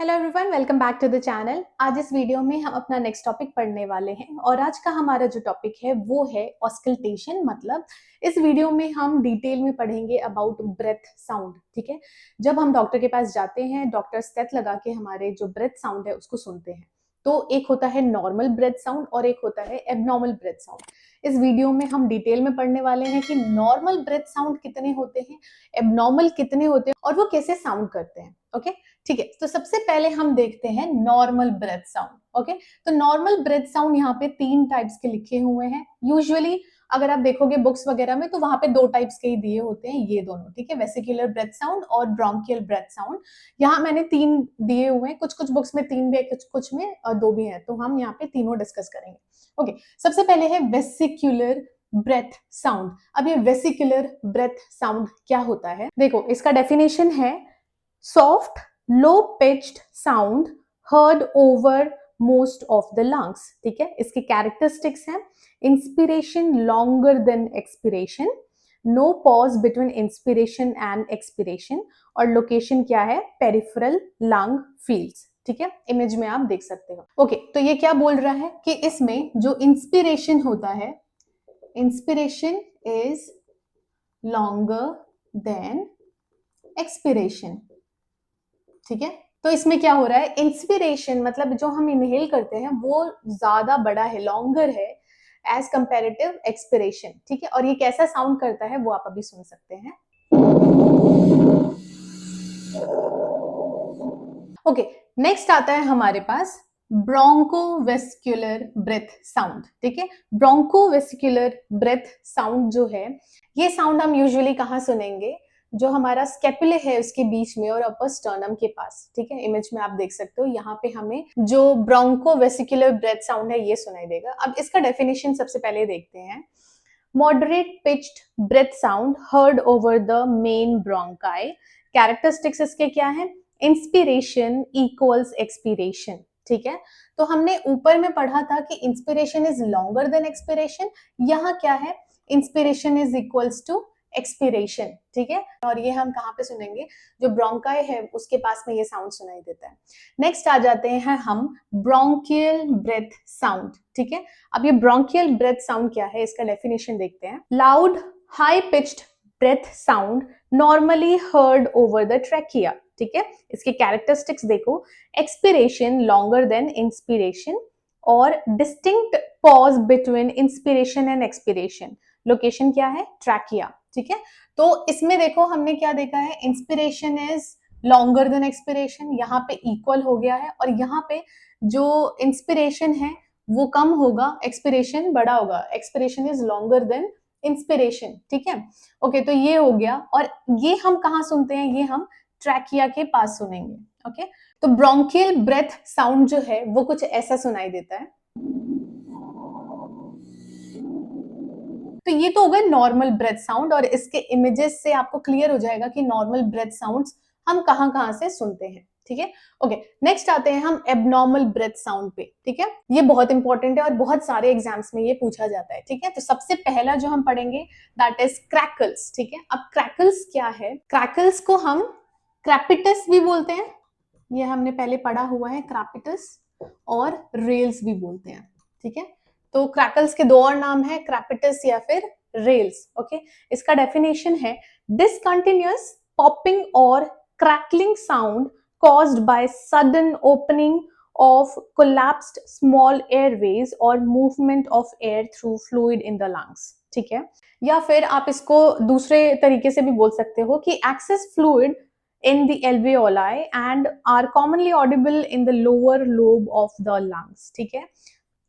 Hello everyone, welcome back to the channel. आज इस video में हम अपना नेक्स्ट टॉपिक पढ़ने वाले हैं और आज का हमारा जो टॉपिक है वो है ऑस्कल्टेशन। मतलब इस वीडियो में हम डिटेल में पढ़ेंगे अबाउट ब्रेथ साउंड। ठीक है, जब हम डॉक्टर के पास जाते हैं, डॉक्टर स्टेथ लगा के हमारे जो ब्रेथ साउंड है उसको सुनते हैं, तो एक होता है नॉर्मल ब्रेथ साउंड और एक होता है एबनॉर्मल ब्रेथ साउंड। इस वीडियो में हम डिटेल में पढ़ने वाले हैं कि नॉर्मल ब्रेथ साउंड कितने होते हैं, एबनॉर्मल कितने होते हैं और वो कैसे साउंड करते हैं। ओके, ठीक है। तो सबसे पहले हम देखते हैं नॉर्मल ब्रेथ साउंड। ओके, तो नॉर्मल ब्रेथ साउंड यहाँ पे 3 टाइप्स के लिखे हुए हैं। यूजुअली अगर आप देखोगे बुक्स वगैरह में तो वहां पे 2 टाइप्स के ही दिए होते हैं, ये दोनों। ठीक है, वेसिकुलर ब्रेथ साउंड और ब्रोंकियल ब्रेथ साउंड। यहाँ मैंने 3 दिए हुए हैं, कुछ कुछ बुक्स में 3 भी है, कुछ कुछ में 2 भी है, तो हम यहाँ पे तीनों डिस्कस करेंगे। ओके, सबसे पहले है वेसिकुलर ब्रेथ साउंड। अब ये वेसिकुलर ब्रेथ साउंड क्या होता है, देखो इसका डेफिनेशन है soft low pitched sound heard over most of the lungs। ठीक है, इसके कैरेक्टरिस्टिक्स हैं inspiration longer than expiration, no pause between inspiration and expiration, और लोकेशन क्या है पेरिफेरल लंग फील्ड्स। ठीक है, इमेज में आप देख सकते हो। ओके, तो ये क्या बोल रहा है कि इसमें जो इंस्पिरेशन होता है, inspiration is longer than expiration. ठीक है, तो इसमें क्या हो रहा है, इंस्पिरेशन मतलब जो हम इनहेल करते हैं वो ज्यादा बड़ा है, लॉन्गर है एज कंपेरेटिव एक्सपिरेशन। ठीक है, और ये कैसा साउंड करता है वो आप अभी सुन सकते हैं। ओके, नेक्स्ट आता है हमारे पास ब्रोंकोवेस्क्युलर ब्रेथ साउंड। ठीक है, ब्रोंकोवेस्क्युलर ब्रेथ साउंड जो है, ये साउंड हम यूजुअली कहाँ सुनेंगे, जो हमारा स्केपुले है उसके बीच में और अपर स्टर्नम के पास। ठीक है, इमेज में आप देख सकते हो, यहाँ पे हमें जो ब्रोंकोवेस्क्युलर ब्रेथ साउंड है ये सुनाई देगा। अब इसका डेफिनेशन सबसे पहले देखते हैं। Moderate pitched breath sound heard over the main bronchi. Characteristics इसके क्या है, इंस्पिरेशन इक्वल्स एक्सपिरेशन। ठीक है, तो हमने ऊपर में पढ़ा था कि inspiration is longer than expiration, यहाँ क्या है, inspiration is equals to expiration. ठीक है, और ये हम कहाँ पे सुनेंगे, जो ब्रोंकाई है उसके पास में ये साउंड सुनाई देता है। नेक्स्ट आ जाते हैं हम ब्रोंकियल ब्रेथ साउंड। ठीक है, अब ये ब्रोंकियल ब्रेथ साउंड क्या है, इसका डेफिनेशन देखते हैं। Loud high pitched breath sound normally heard over the trachea. ठीक है, इसके कैरेक्टरिस्टिक्स देखो, एक्सपिरेशन लॉन्गर देन इंस्पिरेशन और distinct pause between inspiration and expiration. Location क्या है, ट्रैकिया। ठीक है, तो इसमें देखो हमने क्या देखा है, inspiration is longer than expiration, यहाँ पे इक्वल हो गया है, और यहाँ पे जो इंस्पिरेशन है वो कम होगा, एक्सपिरेशन बड़ा होगा, expiration is longer than inspiration. ठीक है, ओके, तो ये हो गया, और ये हम कहाँ सुनते हैं, ये हम ट्रैकिया के पास सुनेंगे। ओके, तो ब्रोंकियल ब्रेथ साउंड जो है वो कुछ ऐसा सुनाई देता है। तो ये तो हो गए नॉर्मल ब्रेथ साउंड, और इसके इमेजेस से आपको क्लियर हो जाएगा कि नॉर्मल ब्रेथ साउंड्स हम कहां कहां से सुनते हैं। ठीक है, ओके, नेक्स्ट आते हैं हम एबनॉर्मल ब्रेथ साउंड पे। ठीक है, ये बहुत इंपॉर्टेंट है और बहुत सारे एग्जाम्स में ये पूछा जाता है। ठीक है, तो सबसे पहला जो हम पढ़ेंगे दैट इज क्रैकल्स। ठीक है, अब क्रैकल्स क्या है, क्रैकल्स को हम क्रैपिटस भी बोलते हैं, ये हमने पहले पढ़ा हुआ है, क्रैपिटस, और रेल्स भी बोलते हैं। ठीक है, तो क्रैकल्स के 2 और नाम है, क्रैपिटस या फिर रेल्स। ओके, इसका डेफिनेशन है डिसकंटिन्यूअस पॉपिंग और crackling sound caused by sudden opening of collapsed small airways or movement of air through fluid in the lungs। ठीक है, या फिर आप इसको दूसरे तरीके से भी बोल सकते हो कि access fluid in the alveoli and are commonly audible in the lower lobe of the lungs। ठीक है,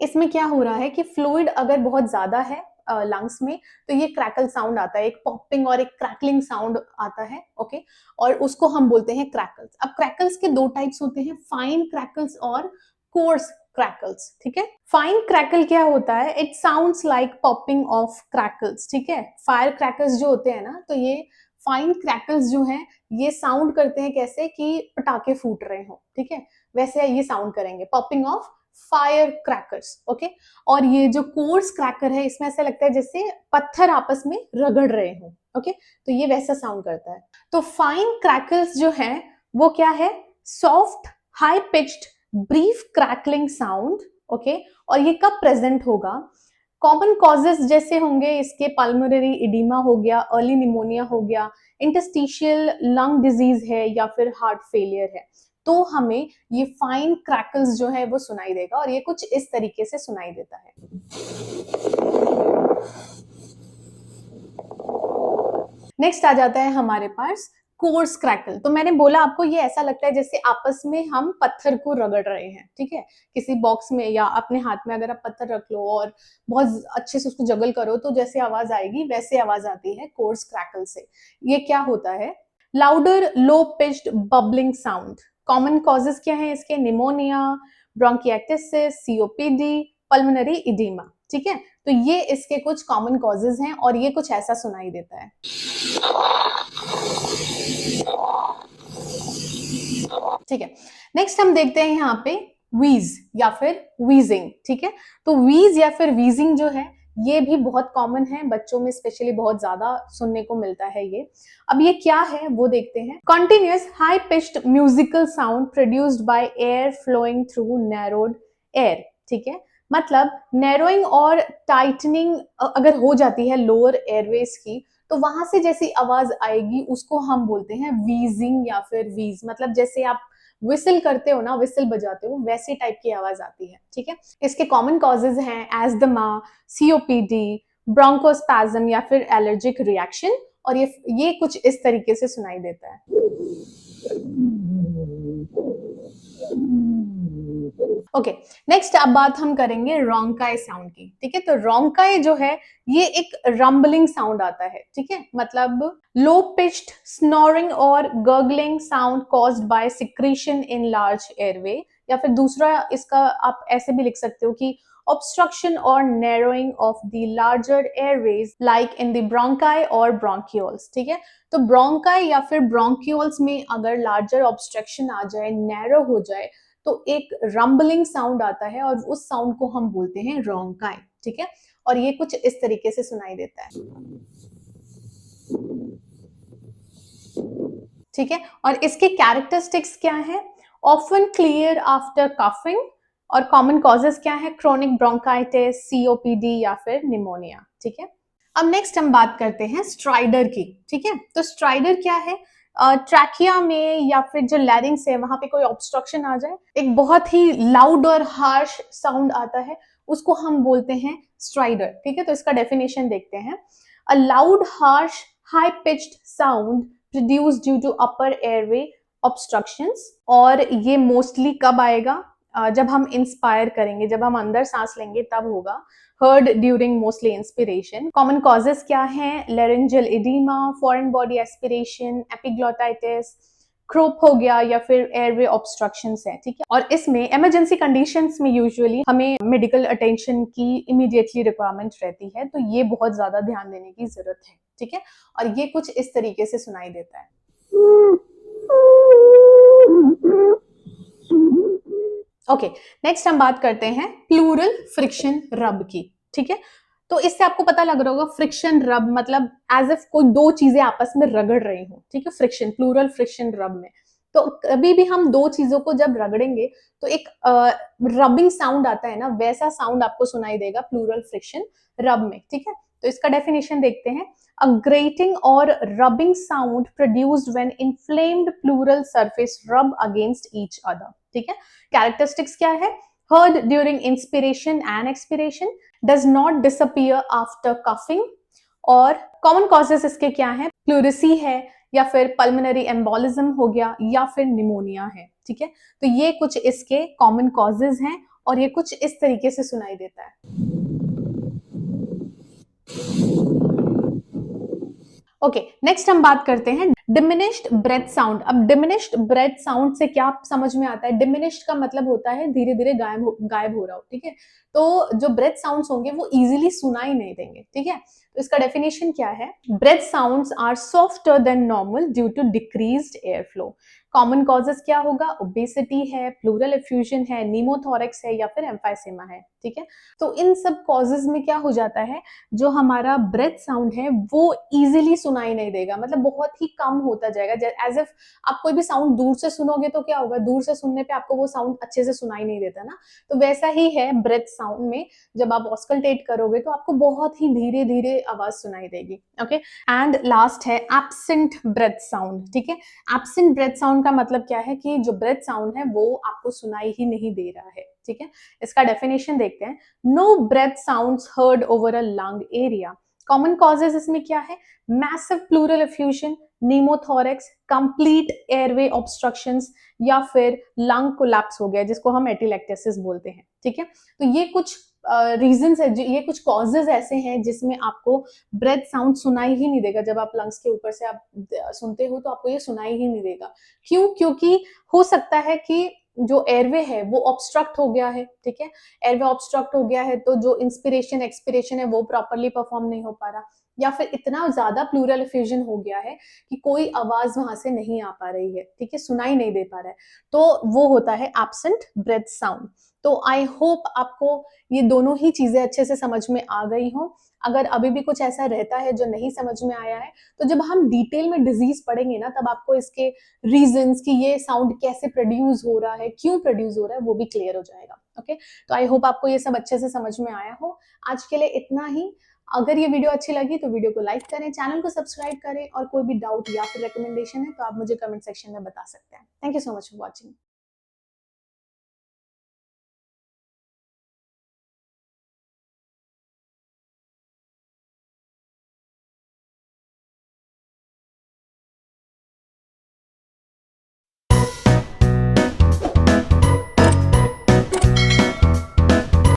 इसमें क्या हो रहा है कि फ्लूइड अगर बहुत ज्यादा है लंग्स में तो ये क्रैकल साउंड आता है, एक पॉपिंग और एक क्रैकलिंग साउंड आता है। ओके, और उसको हम बोलते हैं क्रैकल्स। अब क्रैकल्स के 2 टाइप्स होते हैं, फाइन क्रैकल्स और कोर्स क्रैकल्स। ठीक है, फाइन क्रैकल क्या होता है, it sounds like popping of crackles. ठीक है, फायर क्रैकल्स जो होते हैं ना, तो ये फाइन क्रैकल्स जो हैं ये साउंड करते हैं कैसे, कि पटाखे फूट रहे हो। ठीक है, वैसे ये साउंड करेंगे, popping of fire crackers. Okay, और ये जो कोर्स क्रैकर है इसमें ऐसा लगता है जैसे पत्थर आपस में रगड़ रहे हो। ओके, तो ये वैसा साउंड करता है। तो फाइन क्रैकल्स जो है वो क्या है, soft high pitched brief crackling sound, okay, और ये कब प्रेजेंट होगा? कॉमन कॉजेस जैसे होंगे इसके पल्मोनरी इडीमा हो गया, अर्ली निमोनिया हो गया, इंटरस्टिशियल लंग डिजीज है या फिर हार्ट फेलियर है, तो हमें ये फाइन क्रैकल्स जो है वो सुनाई देगा और ये कुछ इस तरीके से सुनाई देता है। नेक्स्ट आ जाता है हमारे पास कोर्स क्रैकल। तो मैंने बोला आपको ये ऐसा लगता है जैसे आपस में हम पत्थर को रगड़ रहे हैं, ठीक है, किसी बॉक्स में या अपने हाथ में अगर आप पत्थर रख लो और बहुत अच्छे से उसको जगल करो तो जैसे आवाज आएगी वैसे आवाज आती है कोर्स क्रैकल से। ये क्या होता है? Louder low pitched bubbling sound. Common causes क्या है इसके? Pneumonia, bronchiectasis, COPD, pulmonary oedema, ठीक है। तो ये इसके कुछ कॉमन कॉजेज हैं और ये कुछ ऐसा सुनाई देता है। ठीक है, नेक्स्ट हम देखते हैं यहाँ पे वीज या फिर वीजिंग, ठीक है। तो वीज या फिर वीजिंग जो है ये भी बहुत कॉमन है, बच्चों में स्पेशली बहुत ज्यादा सुनने को मिलता है ये। अब ये क्या है वो देखते हैं। Continuous high pitched musical sound produced by air flowing through narrowed air, ठीक है। मतलब नैरोइंग और टाइटनिंग अगर हो जाती है लोअर एयरवेज की तो वहां से जैसी आवाज आएगी उसको हम बोलते हैं वीजिंग या फिर वीज। मतलब जैसे आप विसल करते हो ना, विसल बजाते हो, वैसे टाइप की आवाज आती है, ठीक है। इसके कॉमन कॉजेज हैं एस्थमा, सीओपीडी, ब्रोंकोस्पैज्म या फिर एलर्जिक रिएक्शन, और ये कुछ इस तरीके से सुनाई देता है। ओके, नेक्स्ट अब बात हम करेंगे रोंकाई साउंड की, ठीक है। तो रोंकाई जो है ये एक रंबलिंग साउंड आता है, ठीक है। मतलब लो पिच्ड स्नोरिंग और gargling sound caused by secretion in large airway, या फिर दूसरा इसका आप ऐसे भी लिख सकते हो कि obstruction or narrowing of the larger airways like in the bronchi or bronchioles, ठीक है। तो bronchi या फिर bronchioles में अगर larger obstruction आ जाए, narrow हो जाए, तो एक रंबलिंग साउंड आता है और उस साउंड को हम बोलते हैं रोंकाई, ठीक है। और ये कुछ इस तरीके से सुनाई देता है, ठीक है। और इसके कैरेक्टरिस्टिक्स क्या है? ऑफन क्लियर आफ्टर कफिंग, और कॉमन कॉजेस क्या है? क्रोनिक ब्रोंकाइटिस, सीओपीडी या फिर निमोनिया, ठीक है। अब नेक्स्ट हम बात करते हैं स्ट्राइडर की, ठीक है। तो स्ट्राइडर क्या है? ट्रैकिया में या फिर जो लैरिंग्स है वहां पे कोई ऑब्स्ट्रक्शन आ जाए, एक बहुत ही लाउड और हार्श साउंड आता है, उसको हम बोलते हैं स्ट्राइडर, ठीक है। तो इसका डेफिनेशन देखते हैं। A loud harsh high pitched sound produced due to upper airway obstructions, और ये मोस्टली कब आएगा? जब हम इंस्पायर करेंगे, जब हम अंदर सांस लेंगे तब होगा। heard during mostly inspiration. Common causes क्या हैं? laryngeal edema, foreign body aspiration, epiglottitis, crop हो गया या फिर एयरवे ऑब्स्ट्रक्शंस है, ठीक है। और इसमें इमरजेंसी कंडीशंस में यूजुअली हमें मेडिकल अटेंशन की इमीडिएटली रिक्वायरमेंट रहती है, तो ये बहुत ज्यादा ध्यान देने की जरूरत है, ठीक है। और ये कुछ इस तरीके से सुनाई देता है। ओके, नेक्स्ट हम बात करते हैं प्लूरल फ्रिक्शन रब की, ठीक है। तो इससे आपको पता लग रहा होगा फ्रिक्शन रब मतलब एज इफ कोई दो चीजें आपस में रगड़ रही हो, ठीक है। फ्रिक्शन, प्लूरल फ्रिक्शन रब में तो कभी भी हम दो चीजों को जब रगड़ेंगे तो एक रबिंग साउंड आता है ना, वैसा साउंड आपको सुनाई देगा प्लूरल फ्रिक्शन रब में, ठीक है। तो इसका डेफिनेशन देखते हैं। अ ग्रेटिंग और rubbing sound produced when inflamed pleural surface rub against each other, ठीक है। कैरेक्टरिस्टिक्स क्या है? heard during inspiration and expiration, does not disappear after coughing, और कॉमन कॉजेस इसके क्या है? प्लूरेसी है या फिर पल्मोनरी एम्बोलिज्म हो गया या फिर निमोनिया है, ठीक है। तो ये कुछ इसके कॉमन कॉजेस हैं और ये कुछ इस तरीके से सुनाई देता है। ओके, नेक्स्ट हम बात करते हैं डिमिनिश्ड ब्रेथ साउंड। अब डिमिनिश्ड ब्रेथ साउंड से क्या समझ में आता है? डिमिनिश्ड का मतलब होता है धीरे धीरे गायब हो रहा हो, ठीक है। तो जो ब्रेथ साउंड्स होंगे वो इजीली सुनाई नहीं देंगे, ठीक है। तो इसका डेफिनेशन क्या है? Breath sounds are softer than normal due to decreased air flow. Common causes क्या होगा, ओबेसिटी है, प्लूरल एफ्यूजन है, नीमोथोरेक्स है या फिर एम्फाइसेमा है, ठीक है। तो इन सब कॉजेज में क्या हो जाता है, जो हमारा ब्रेथ साउंड है वो इजीली सुनाई नहीं देगा, मतलब बहुत ही कम होता जाएगा। एज इफ आप कोई भी साउंड दूर से सुनोगे तो क्या होगा, दूर से सुनने पे आपको वो साउंड अच्छे से सुनाई नहीं देता ना, तो वैसा ही है ब्रेथ साउंड में। जब आप ऑस्कल्टेट करोगे तो आपको बहुत ही धीरे धीरे आवाज सुनाई देगी, ओके। एंड लास्ट है एब्सेंट ब्रेथ साउंड, ठीक है। एब्सेंट ब्रेथ साउंड का मतलब क्या है कि जो ब्रेथ साउंड है वो आपको सुनाई ही नहीं दे रहा है, ठीक है। इसका डेफिनेशन देखते हैं। No breath sounds heard over a lung area. Common causes इसमें क्या है, massive pleural effusion, pneumothorax, complete airway obstructions या फिर लंग कोलैप्स हो गया जिसको हम एटिलेक्टेसिस बोलते हैं, ठीक है। तो ये कुछ रीजंस है, ये कुछ कॉजेज ऐसे हैं जिसमें आपको ब्रेथ साउंड सुनाई ही नहीं देगा। जब आप लंग्स के ऊपर से आप सुनते हो तो आपको ये सुनाई ही नहीं देगा। क्यों? क्योंकि हो सकता है कि जो एयरवे है वो ऑब्स्ट्रक्ट हो गया है, ठीक है। एयरवे ऑब्स्ट्रक्ट हो गया है तो जो इंस्पिरेशन एक्सपिरेशन है वो प्रॉपरली परफॉर्म नहीं हो पा रहा, या फिर इतना ज्यादा प्लूरल एफ्यूजन हो गया है कि कोई आवाज वहां से नहीं आ पा रही है, ठीक है, सुनाई नहीं दे पा रहा है, तो वो होता है एब्सेंट ब्रेथ साउंड। तो आई होप आपको ये दोनों ही चीजें अच्छे से समझ में आ गई हो। अगर अभी भी कुछ ऐसा रहता है जो नहीं समझ में आया है, तो जब हम डिटेल में डिजीज पढ़ेंगे ना, तब आपको इसके रीजंस कि ये साउंड कैसे प्रोड्यूस हो रहा है, क्यों प्रोड्यूस हो रहा है, वो भी क्लियर हो जाएगा, ओके। तो आई होप आपको ये सब अच्छे से समझ में आया हो। आज के लिए इतना ही। अगर ये वीडियो अच्छी लगी तो वीडियो को लाइक करें, चैनल को सब्सक्राइब करें, और कोई भी डाउट या फिर रिकमेंडेशन है तो आप मुझे कमेंट सेक्शन में बता सकते हैं। Thank you so much for watching.